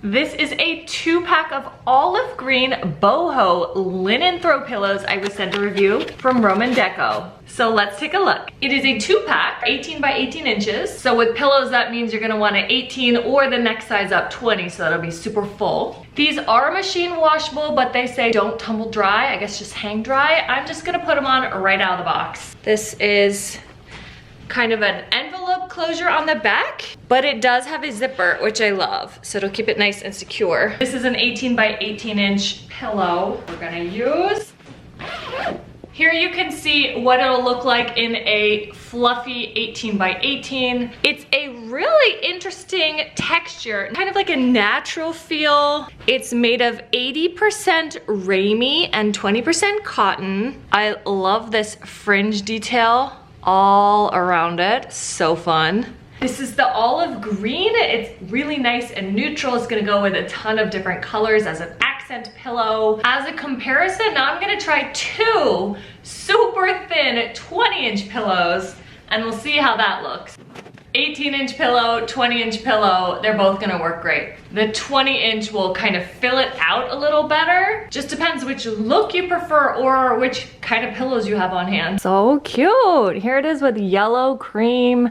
This is a 2-pack of olive green boho linen throw pillows I was sent a review from RomanDeco. So let's take a look. It is a 2-pack, 18 by 18 inches. So with pillows, that means you're gonna want an 18 or the next size up 20, so that'll be super full. These are machine washable, but they say don't tumble dry. I guess just hang dry. I'm just gonna put them on right out of the box. This is kind of an envelope closure on the back, but it does have a zipper, which I love, so it'll keep it nice and secure. This is an 18 by 18 inch pillow we're gonna use. Here you can see what it'll look like in a fluffy 18 by 18. It's a really interesting texture, kind of like a natural feel. It's made of 80% Ramie and 20% cotton. I love this fringe detail all around it, so fun. This is the olive green. It's really nice and neutral. It's gonna go with a ton of different colors as an accent pillow. As a comparison, now I'm gonna try 2 super thin 20-inch pillows and we'll see how that looks. 18-inch pillow, 20-inch pillow, they're both gonna work great. The 20-inch will kind of fill it out a little better. Just depends which look you prefer or which kind of pillows you have on hand. So cute. Here it is with yellow, cream,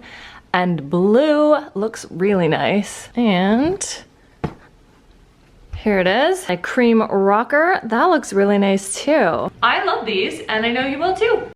and blue. Looks really nice. And here it is, a cream rocker. That looks really nice too. I love these and I know you will too.